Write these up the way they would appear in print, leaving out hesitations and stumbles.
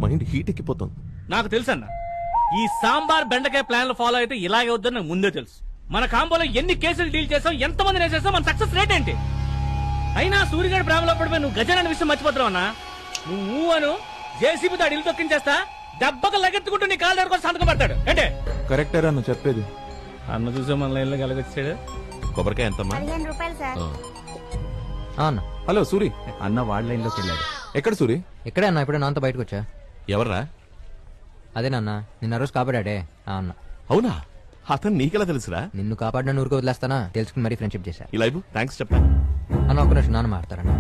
Mind heat ఎక్కిపోతుంది. నాకు తెలుసన్న, ఈ సాంబార్ బెండకాయ ప్లాన్ ఫాలో అయితే ఇలాగే వద్దని నాకు ముందే తెలుసు. మన కాంబోలో ఎన్ని కేసులు డీల్ చేసాం, ఎంతమంది వేసేసాం, మన సక్సెస్ రేట్ ఏంటి? అయినా సూర్యగాడి ప్రేమలో పడిపోయి నువ్వు గజన విషయం మర్చిపోతున్నావు అన్నా. నువ్వు అను జేసీబీతో ఇల్లు తొక్కించేస్తా, దెబ్బకు లగెత్తుకుంటూ నీ కాళ్ళ దగ్గర సంతకం పడతాడు అంటే కరెక్టరా నువ్వు చెప్పేది? అన్న చూసే మన లైన్లో కలగొచ్చాడు. కొబ్బరికాయ ఎంతమ్మా? 15 రూపాయలు సార్. అన్న హలో సూరి. అన్న వార్డ్ లైన్ లోకి వెళ్ళాడు. ఎక్కడ సూరి? ఎక్కడే అన్న? ఇప్పుడే నాతో బయటకు వచ్చా. ఎవర్రా? అదే నాన్న, నిన్న రోజు కాపాడాడే ఆ అన్న. అవునా? అతను నీకెలా తెలుసురా? నిన్ను కాపాడిన ఊరికి వదిలేస్తానా తెలుసుకుని మరీ ఫ్రెండ్షిప్ చేశా. ఇలా ఇవ్వు. థ్యాంక్స్ చెప్పా. అన్న ఒక్క నిమిషం, నాన్న మారుతారన్న.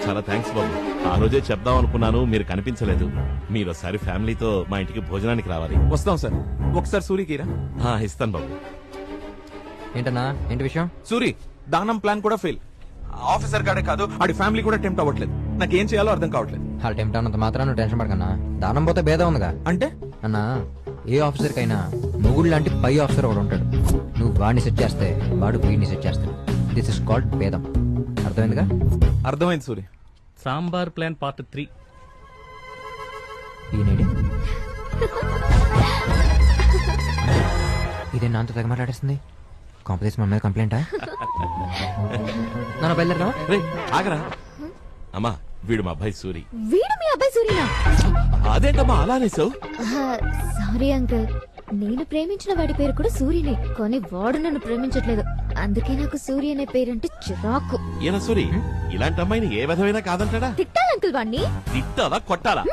చాలా థ్యాంక్స్ బాబు. ఆ రోజే చెప్దాం అనుకున్నాను, మీరు కనిపించలేదు. మీరు ఒకసారి ఫ్యామిలీతో మా ఇంటికి భోజనానికి రావాలి. వస్తాం సార్. ఒకసారి సూరికి రా. ఇస్తాను బాబు. ఏంటన్నా, ఏంటి విషయం? సూరి, దానం ప్లాన్ కూడా ఫెయిల్. ఆఫీసర్ గాడే కాదు, ఆడి ఫ్యామిలీ కూడా టెంప్ట్ అవ్వట్లేదు. నాకేం చేయాలో అర్థం కావట్లేదు. వాళ్ళ టైం టౌన్ అంత మాత్రం నువ్వు టెన్షన్ పడకన్నా. దానం పోతే భేదం ఉందిగా. అంటే అన్న, ఏ ఆఫీసర్ కైనా మొగుడు లాంటి పై ఆఫీసర్ ఒకడు ఉంటాడు. నువ్వు వాడిని సెట్ చేస్తే వాడు వీడిని సెట్ చేస్తాడు. దిస్ ఇస్ కాల్డ్ భేదం. అర్థమైందిగా? అర్థమైంది సూరి. Sambar plan part 3. ఈయనేడి ఇదే నాతో తెగ మాట్లాడేస్తుంది. కాంప్లెక్స్ మన మీద కంప్లైంటా? నన్ను బయలుదేరా. రేయ్, ఆగరా. అమ్మా, వీడు మా అబ్బాయి సూరి. వీడు మీ అబ్బాయి సూర్యనా? అదేంటమ్మా అలా అనేసావు? సారీ అంకుల్, నేను ప్రేమించిన వాడి పేరు కూడా సూర్యనే, కానీ వాడు నన్ను ప్రేమించట్లేదు. అందుకే నాకు సూర్య అనే పేరంటే చిరాకు. ఈయన సూరి ఇలాంటి అమ్మాయిని ఏ విధమైనా కాదంటాడా? తిట్టాలి అంకుల్ వాడిని. తిట్టాలా కొట్టాలా?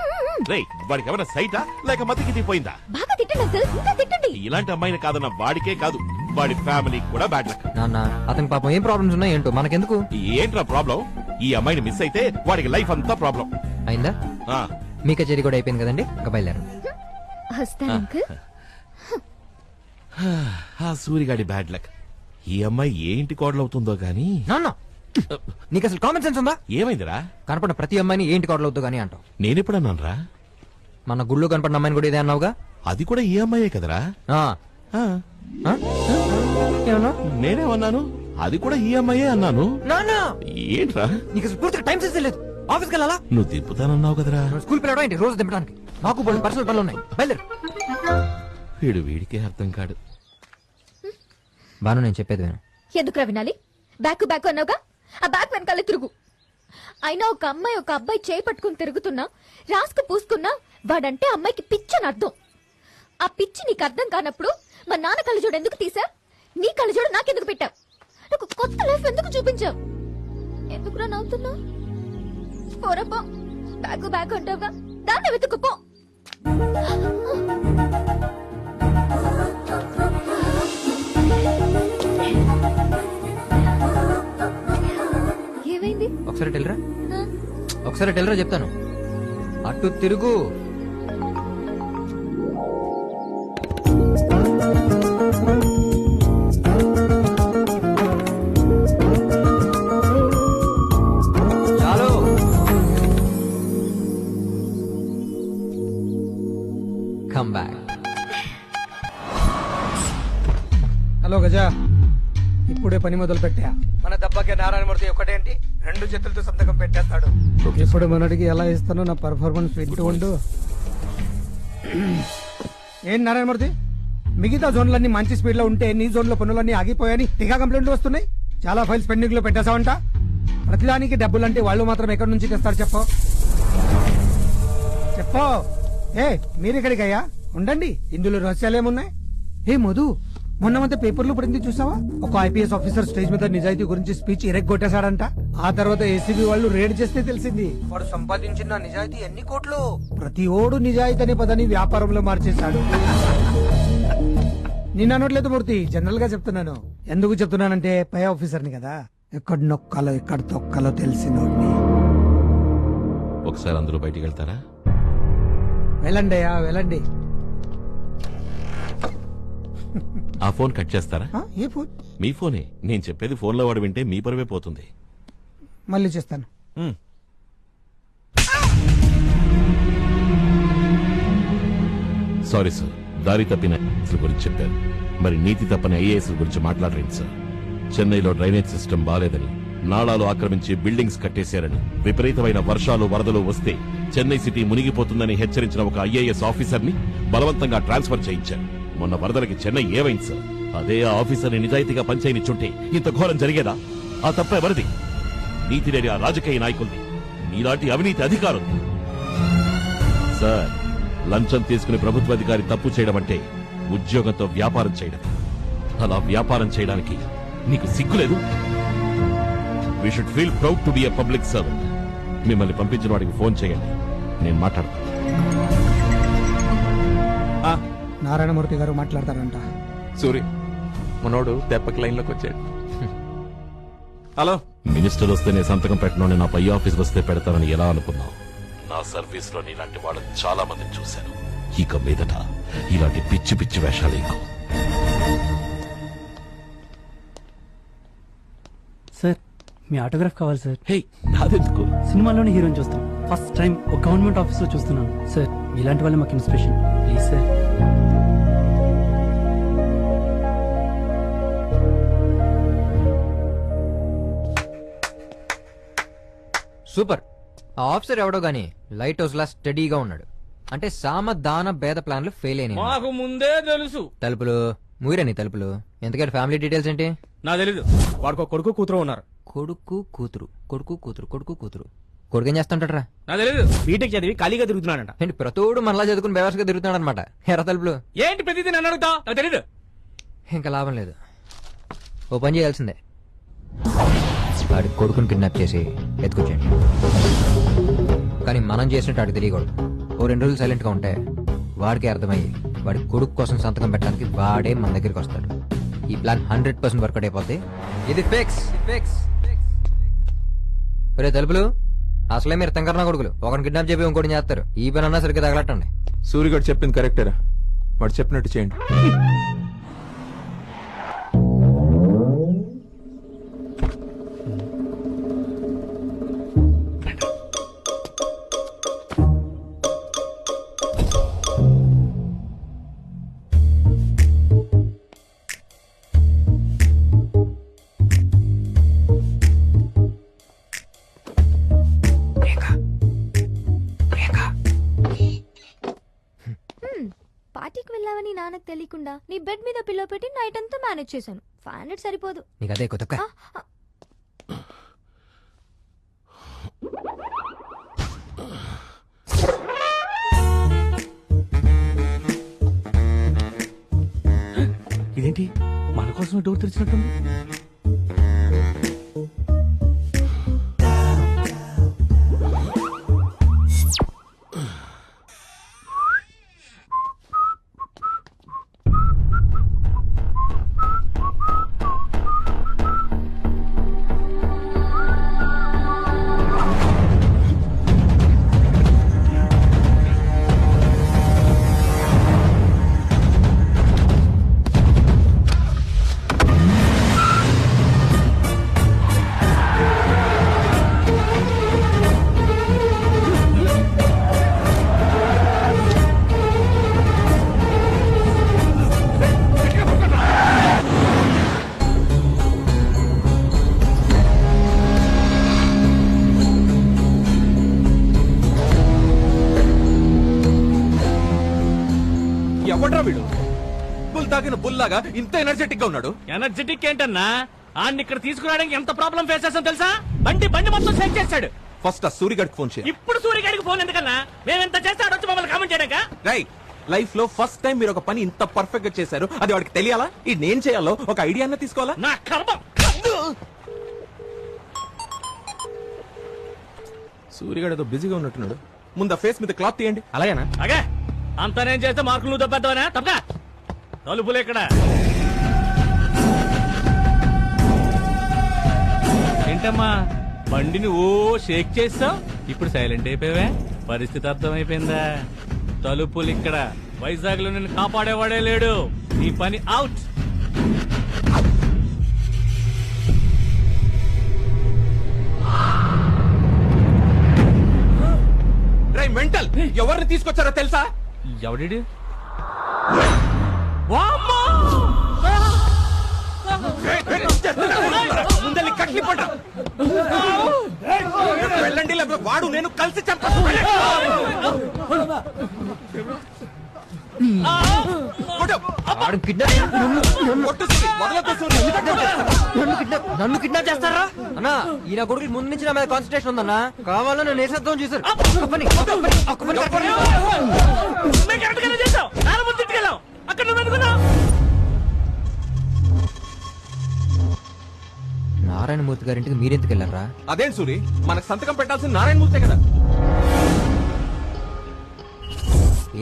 రేయ్, వాడికి ఏమైనా సైటా లేక మతికి తీపోయిందా? బాగా తిట్టండి అంకుల్, ఇంకా తిట్టండి. ఇలాంటి అమ్మాయిని కాదన్న వాడికే కాదు, వాడి ఫ్యామిలీకి కూడా బ్యాడ్ లక్. నాన్న, అతనికి పాపం ఏం ప్రాబ్లమ్స్ ఉన్నాయి ఏంటో మనకెందుకు? ఏంట్రా ప్రాబ్లం? ఈ అమ్మాయిని మిస్ అయితే వాడికి లైఫ్ అంతా ప్రాబ్లం. అయిందా? మీ కచేరీ కూడా అయిపోయింది కదండి, ఇంకా బయలుదేరు. వస్తాను అంకుల్. సూరిగాడి bad luck. ఈ అమ్మాయి ఏ ఇంటి కోడలవుతుందో గాని. నాన్న, నీకు అసలు కామన్ సెన్స్ ఉందా? ఏమైందిరా? కనపడిన ప్రతి అమ్మాయిని ఏంటి కోడలు అవుతూ గానీ అంటావు. నేనెప్పుడన్నానరా? మన గుళ్ళో కనపడిన అమ్మాయిని కూడా ఇదే అన్నావుగా. అది కూడా ఈ అమ్మాయే కదరా? ఏమన్నా? నేనేమన్నాను? అది కూడా ఈ అమ్మాయే అన్నాను. ఏంట్రా నీకు అసలు పూర్తిగా టైం సెన్స్ లేదు. ఆఫీస్కి వెళ్ళాలా? నువ్వు దింపుతానన్నావు కదరా? స్కూల్ పిల్లడం ఏంటి రోజు దింపడానికి? నాకు కొన్ని పర్సనల్ పనులు ఉన్నాయి, బయలుదేరు. వీడికే అర్థం కాడు. బాను, నేను చెప్పేది విను. ఎందుకురా వినాలి? బ్యాక్ బ్యాక్ అన్నావుగా, ఆ బ్యాక్ వెనకాలే తిరుగు. అయినా ఒక అమ్మాయి ఒక అబ్బాయి చేయి పట్టుకుని తిరుగుతున్నా, రాసుకు పూసుకున్నా వాడంటే అమ్మాయికి పిచ్చని అర్థం. ఆ పిచ్చి నీకు అర్థం కానప్పుడు మా నాన్న కళ్ళజోడు ఎందుకు తీసా? నీ కళ్ళజోడు నాకెందుకు పెట్టావు? నాకు కొత్త లైఫ్ ఎందుకు చూపించావు? ఎందుకురా నవ్వుతున్నావు? పోరపో, బ్యాక్ బ్యాక్ అంటావుగా, దాన్ని వెతుక్కుపో. ఏమైంది? ఒకసారి టెల్రా, ఒకసారి టెల్రా చెప్తాను. అటు తిరుగు. చాలు. Come back. హలో గజా, ఇప్పుడే పని మొదలు పెట్టా. మన దెబ్బకి నారాయణమూర్తి ఒకటేంటి 2 చేతులతో సంతకం పెట్టేస్తాడు. ఇప్పుడు మనడికి ఎలా ఇస్తానో నా పర్ఫార్మెన్స్ వింటూ ఉండు. ఏం నారాయణమూర్తి, మిగతా జోన్లన్నీ మంచి స్పీడ్ లో ఉంటే నీ జోన్ లో పనులన్నీ ఆగిపోయాని తిగా కంప్లైంట్లు వస్తున్నాయి. చాలా ఫైల్స్ పెండింగ్ లో పెట్టేశావంట. ప్రతిదానికి డబ్బులంటే వాళ్ళు మాత్రం ఎక్కడి నుంచి తెస్తారు చెప్పు. చెప్పు. మీరెక్కడికయ్యా? ఉండండి, ఇందులో రహస్యాలేమున్నాయి? ఏ మధు, మొన్నమంతా పేపర్లో పడింది చూసావా? ఒక ఐపీఎస్ ఆఫీసర్ స్టేజ్ మీద నిజాయితీ గురించి స్పీచ్ ఇరెగ్గొట్టేశాడంట. ఆ తర్వాత ఏసీబీ వాళ్ళు రేడ్ చేస్తే తెలిసింది వాడు సంపాదించిన నిజాయితీ ఎన్ని కోట్లు. ప్రతి ఓడు నిజాయితీ అనే పదాన్ని వ్యాపారంలో మార్చేశాడు. నేను అనట్లేదు మూర్తి, జనరల్ గా చెప్తున్నాను. ఎందుకు చెప్తున్నానంటే పై ఆఫీసర్ని కదా, ఎక్కడ నొక్కాలో ఎక్కడ తొక్కాలో తెలిసినోడిని. ఒకసారి అందరూ బయటికి వెళ్తారా? వెళ్ళండి అయ్యా, వెళ్ళండి. ఆ ఫోన్ కట్ చేస్తారా? ఏ ఫోన్? మీ ఫోనే. నేను చెప్పేది ఫోన్లో వాడు వింటే మీ పరువే పోతుంది. మళ్ళీ చేస్తాను. సారీ సార్, దారి తప్పిన IAS గురించి చెప్పారు. మరి నీతి తప్పని ఐఏఎస్ గురించి మాట్లాడరేంటి సార్? చెన్నైలో డ్రైనేజ్ సిస్టమ్ బాలేదని, నాళాలు ఆక్రమించి బిల్డింగ్స్ కట్టేశారని, విపరీతమైన వర్షాలు వరదలు వస్తే చెన్నై సిటీ మునిగిపోతుందని హెచ్చరించిన ఒక ఐఏఎస్ ఆఫీసర్ ని బలవంతంగా ట్రాన్స్ఫర్ చేయించారు. మొన్న వరదలకి చెన్నై ఏమైంది సార్? అదే ఆ ఆఫీసర్ని నిజాయితీగా పనిచేయనిచ్చుంటే ఇంత ఘోరం జరిగేదా? ఆ తప్ప ఎవరిది? నీతి లేని ఆ రాజకీయ నాయకుల్ని, నీలాంటి అవినీతి అధికారులు. సార్, లంచం తీసుకుని ప్రభుత్వ అధికారి తప్పు చేయడం అంటే ఉద్యోగంతో వ్యాపారం చేయడం. అలా వ్యాపారం చేయడానికి నీకు సిగ్గులేదు? We should feel proud to be a public servant. మిమ్మల్ని పంపించిన వాడికి ఫోన్ చేయండి, నేను మాట్లాడతాను. నారాయణమూర్తి గారు మాట్లాడతారంట. సూరి మనోడు దెబ్బకి లైన్ లోకి వచ్చాడు. హలో, మినిస్టర్ వస్తేనే సంతకం పెట్టను, నా పై ఆఫీస్ వస్తే పెడతానని ఎలా అనుకున్నావు? నా సర్వీస్ లో నీలాంటి వాళ్ళని చాలా మందిని చూశాను. ఇక మీదట ఇలాంటి పిచ్చి పిచ్చి వేషాలు ఎక్కువ. సార్, మీ ఆటోగ్రాఫ్ కావాలి సార్. హే, నాదెందుకు? సినిమాలోనే హీరోని చూస్తాం. ఫస్ట్ టైం ఒక గవర్నమెంట్ ఆఫీస్ లో చూస్తున్నాను సార్. ఇలాంటి వాళ్ళే మాకు ఇన్స్పిరేషన్. Please sir. సూపర్. ఆ ఆఫీసర్ ఎవడో గానీ లైట్ హౌస్ లా స్టడీగా ఉన్నాడు. అంటే సామ దాన భేద ప్లాన్లు ఫెయిల్ అయినాయి. మాకు ముందే తెలుసు. తలుపులు మూయరని తలుపులు. ఎందుకంటే ఫ్యామిలీ డీటెయిల్స్ ఏంటి? నా తెలీదు. వాడికి కొడుకు కూతురు ఉన్నారు. కొడుకు కూతురు కొడుకు కూతురు కొడుకు కూతురు. కొడుకు ఏం చేస్తుంటారా? నా తెలీదు. బీటెక్ చదివి ఖాళీగా తిరుగుతున్నాడంట. ఏంటి ప్రతోడు మనలా చదువుకుని బేవర్స్గా తిరుగుతున్నాడు అనమాట. ఎర్ర తలుపులు ఏంటి ప్రతిదీ నన్ను అడుగుతా? నాకు తెలీదు. ఇంకా లాభం లేదు. ఓ పని చేయాల్సిందే. వాడి కొడుకుని కిడ్నాప్ చేసి ఎత్తుకొచ్చేయండి. కానీ మనం చేసినట్టు వాడికి తెలియకూడదు. ఓ 2 రోజులు సైలెంట్ గా ఉంటే వాడికి అర్థమయ్యి వాడి కొడుకు కోసం సంతకం పెట్టడానికి వాడే మన దగ్గరికి వస్తాడు. ఈ ప్లాన్ 100% వర్కౌట్ అయిపోద్ది. ఇది ఫిక్స్. ఒరే తలుపులు, అసలే మీరు తెంకరనా కొడుకులు. ఒకరిని కిడ్నాప్ చెప్పి ఇంకోటి చేస్తారు. ఈ పని అన్నా సరిగ్గా తగలట్టండి. సూర్యగడు చెప్పింది కరెక్టేరా, వాడు చెప్పినట్టు చేయండి. పార్టీకి వెళ్ళావని నాన్నకు తెలియకుండా నీ బెడ్ మీద పిల్లో పెట్టి నైట్ అంతా మేనేజ్ చేశాను. 500 సరిపోదు. నీకు అదే కొత్త ఇదేంటి మన కోసం డోర్ తెరిచినట్టుంది? ఎవడ్రా వీడు? బుల్ తాగిన బుల్లాగా ఇంత ఎనర్జెటిక్ గా ఉన్నాడు. ఎనర్జెటిక్ ఏంటన్నా? ఆడిని ఇక్కడ తీసుకురావడానికి ఎంత ప్రాబ్లం ఫేస్ చేస్తాం తెలుసా? బండి మొత్తం సెట్ చేశాడు. ఫస్ట్ ఆ సూర్యగడికి ఫోన్ చేయాలి. ఇప్పుడు సూర్యగాడికి ఫోన్ ఎందుకన్నా? మేమెంత చేస్తే ఆడొచ్చి మమ్మల్ని కామెంట్ చేయడాక? రైట్. లైఫ్ లో ఫస్ట్ టైం మీరు ఒక పని ఇంత పర్ఫెక్ట్ గా చేశారు. అది వాడికి తెలియాలా? ఇది నేను చేయాలో ఒక ఐడియా అన్న తీసుకోవాలా? నా కర్మం. సూర్యగడ ఏదో బిజీగా ఉన్నట్టున్నాడు. ముందు ఆ ఫేస్ మీద క్లాత్ తీయండి. అలాగేనా? అగే అంతా నేను చేస్తే మార్కులు నువ్వు దెబ్బేద్దామనా? తప్పగా తలుపులు ఇక్కడ ఏంటమ్మా బండిని ఓ షేక్ చేస్తావు, ఇప్పుడు సైలెంట్ అయిపోయావే? పరిస్థితి అర్థమైపోయిందా? తలుపులు ఇక్కడ. వైజాగ్ లో నిన్ను కాపాడేవాడే లేడు. నీ పని అవుట్. మెంటల్ ఎవరిని తీసుకొచ్చారో తెలుసా? ఎవడి వామ్మో! ముందల్ని కట్లి పడ్డా వెళ్ళండి, లేకపోతే వాడు నేను కలిసి చంపేస్తాం. వాడు కిడ్నాప్ నన్ను కిడ్నాప్ చేస్తారా అన్నా? ఈయన కొడుకు ముందు నుంచి నా మీద కాన్సన్ట్రేషన్ ఉందన్నా. కావాలని నన్ను వేసేద్దాం చూసారు. మేము కరెక్ట్ గానే చేసాం. నాన్న ముందు తిట్టుకెళ్ళాం. అక్కడ నువ్వు అనుకున్నావు. నారాయణమూర్తి గారింటికి మీరెందుకు వెళ్ళారా? అదేం సూరి, మనకు సంతకం పెట్టాల్సిన నారాయణమూర్తే కదా.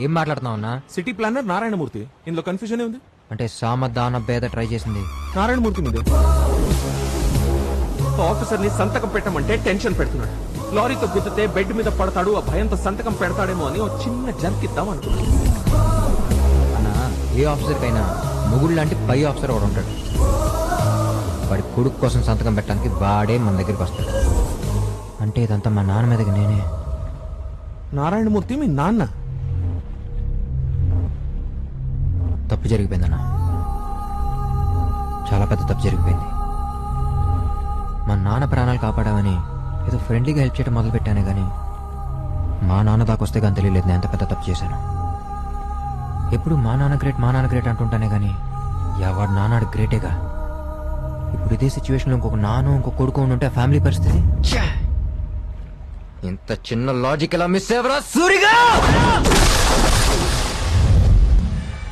ఏం మాట్లాడుతున్నావు అన్నా? సిటీ ప్లానర్ నారాయణమూర్తి, ఇందులో కన్ఫ్యూజన్ ఉంది. అంటే సామధాన భేద ట్రై చేసింది నారాయణమూర్తి మీదే. ఆఫీసర్ ని సంతకం పెట్టమంటే టెన్షన్ పెడుతున్నాడు. లారీతో గుద్దితే బెడ్ మీద పడతాడు, ఆ భయంతో సంతకం పెడతాడేమో అని ఒక చిన్న జర్కిద్దాం అనుకున్నాడు. అన్నా, ఏ ఆఫీసర్ కైనా ముగుడు లాంటి పై ఆఫీసర్ ఒకడు ఉంటాడు. వాడి కొడుకు కోసం సంతకం పెట్టడానికి వాడే మన దగ్గరికి వస్తాడు. అంటే ఇదంతా మా నాన్న మీదకి నేనే. నారాయణమూర్తి మీ నాన్న? తప్పు జరిగిపోయిందన్నా, చాలా పెద్ద తప్పు జరిగిపోయింది. మా నాన్న ప్రాణాలు కాపాడామని ఏదో ఫ్రెండ్లీగా హెల్ప్ చేయడం మొదలు పెట్టానే కానీ మా నాన్న దాకా వస్తే కానీ తెలియలేదు నేను ఎంత పెద్ద తప్పు చేశాను. ఎప్పుడు మా నాన్న గ్రేట్ అంటుంటానే కానీ ఎవడు నాన్నాడు గ్రేటేగా. ఇప్పుడు ఇదే సిచ్యువేషన్లో ఇంకొక నాన్న ఇంకొక కొడుకు ఉంటే ఫ్యామిలీ పరిస్థితి ఛే! ఇంత చిన్న లాజిక్ ఎలా మిస్ అయ్యవరా సూరిగా?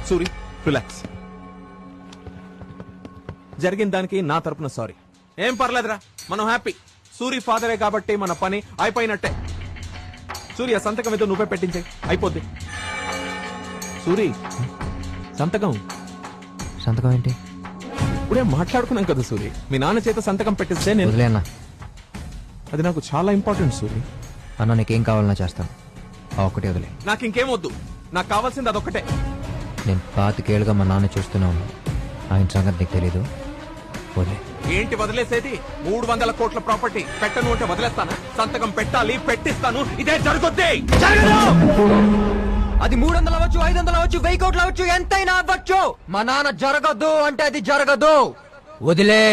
సూరి, రిలాక్స్. జరిగిన దానికి నా తరపున సారీ. ఏం పర్లేదురా, మనం హ్యాపీ. సూరి ఫాదరే కాబట్టి మన పని అయిపోయినట్టే. సూర్య సంతకం ఏదో నువ్వే పెట్టించే, అయిపోద్ది. సూరి, సంతకం సంతకం ఏంటి? ఇప్పుడే మాట్లాడుకున్నాం కదా సూరి. మీ నాన్న చేత సంతకం పెట్టిస్తే నేను వదిలే అన్న. అది నాకు చాలా ఇంపార్టెంట్ సూరి. అన్న నీకేం కావాలన్నా చేస్తాను. ఆ ఒక్కటే వదిలే. నాకు ఇంకేం వద్దు, నాకు కావాల్సింది అదొక్కటే. నేను 25 ఏళ్ళుగా మా నాన్న చూస్తూనే ఉన్నాను. ఆయన సంగతి నీకు తెలీదు. వదిలే. ఏంటి వదిలేసేది? 300 కోట్ల ప్రాపర్టీ పెట్టను అంటే వదిలేస్తానా? సంతకం పెట్టాలి, పెట్టిస్తాను. ఇదే జరుగుద్ది. అది 300 అవ్వచ్చు, 500 అవ్వచ్చు, 1000 కోట్లు అవ్వచ్చు, ఎంతైనా అవ్వచ్చు. మా నాన్న జరగదు అంటే అది జరగదు. వదిలే.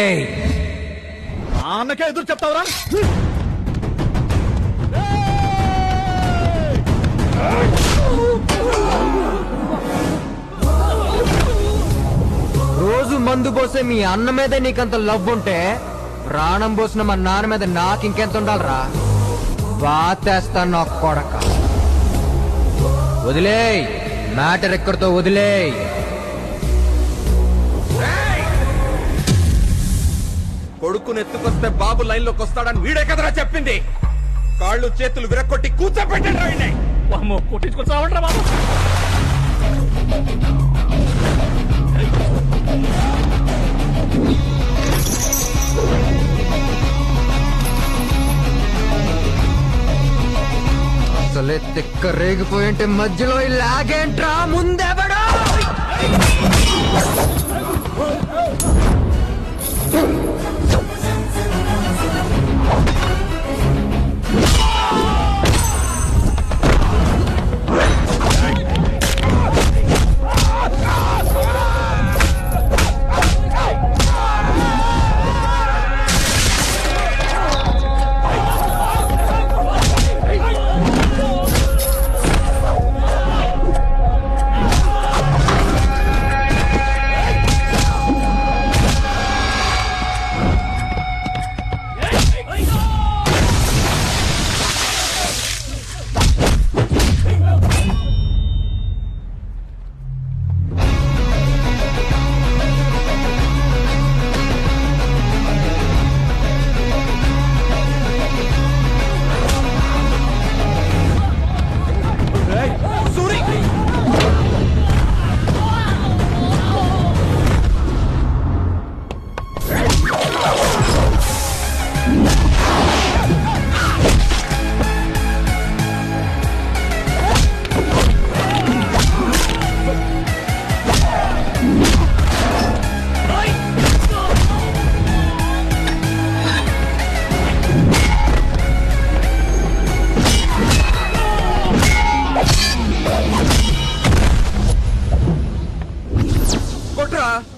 నాన్నకే ఎదురు చెప్తావురా? రోజు మందు పోసే మీ అన్న మీద నీకంత లవ్ ఉంటే ప్రాణం పోసిన మా నాన్న మీద నాకు ఇంకెంత ఉండాలరా? బాతేస్తాను నా కొడక. వదిలే. మ్యాటర్ ఎక్కడితో వదిలే. కొడుకుని ఎత్తుకొస్తే బాబు లైన్ లోకి వస్తాడని వీడే కదరా చెప్పింది. కాళ్ళు చేతులు విరక్కొట్టి కూర్చోపెట్టాడు. వామ్మో, కొట్టించుకొచ్చావంటరా బాబు. అసలే తిక్క రేగిపోయింటే మధ్యలో ఈ లాగేంట్రా? ముందెవడో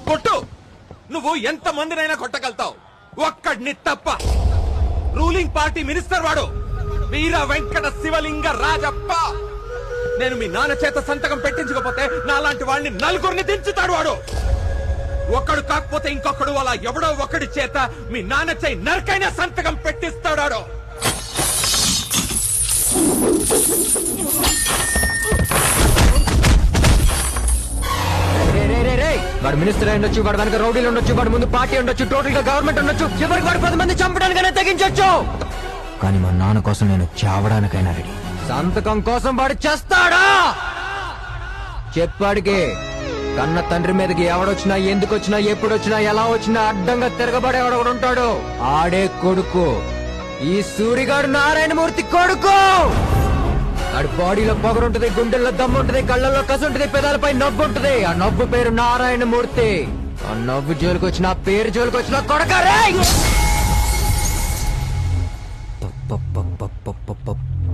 కొట్టు. నువ్వు ఎంత మందినైనా కొట్టగలుగుతావు, ఒక్కడిని తప్ప. రూలింగ్ పార్టీ మినిస్టర్ వాడు, వీర వెంకట శివలింగ రాజప్ప. నేను మీ నాన్న చేత సంతకం పెట్టించకపోతే నాలాంటి వాడిని నలుగురిని దించుతాడు వాడు. ఒక్కడు కాకపోతే ఇంకొకడు, అలా ఎవడో ఒకడి చేత మీ నాన్న చేయి నరకైనా సంతకం పెట్టిస్తాడు. వాడు మినిస్టర్ అయి ఉండొచ్చు, వాడు వెనక రౌడీలు ఉండొచ్చు, వాడు ముందు పార్టీ ఉండొచ్చు, టోటల్ గా గవర్నమెంట్ ఉండొచ్చు, చివరికి వాడు 10 మంది చంపడానికైనా తెగించొచ్చు. కానీ మా నాన్న కోసం నేను చావడానికైనా రెడీ. సంతకం కోసం వాడు చేస్తాడా? చెప్పాడికి కన్న తండ్రి మీదకి ఎవడొచ్చినా, ఎందుకొచ్చినా, ఎప్పుడొచ్చినా, ఎలా వచ్చినా అడ్డంగా తిరగబడే ఎవడొకడు ఉంటాడు. ఆడే కొడుకు ఈ సూరిగాడు, నారాయణమూర్తి కొడుకు. ఆడి బాడీలో పొగరుంటది, గుండెల్లో దమ్ము ఉంటది, కళ్ళల్లో కసుంటది, పెదాలపై నవ్వు ఉంటది. ఆ నవ్వు పేరు నారాయణమూర్తి. ఆ నవ్వు జోలికి వచ్చిన, ఆ పేరు జోలికి వచ్చిన కొడకరే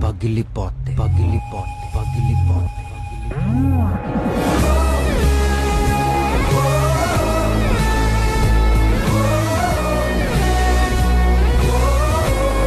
పగిలిపోతే పగిలిపోతే పగిలిపోతే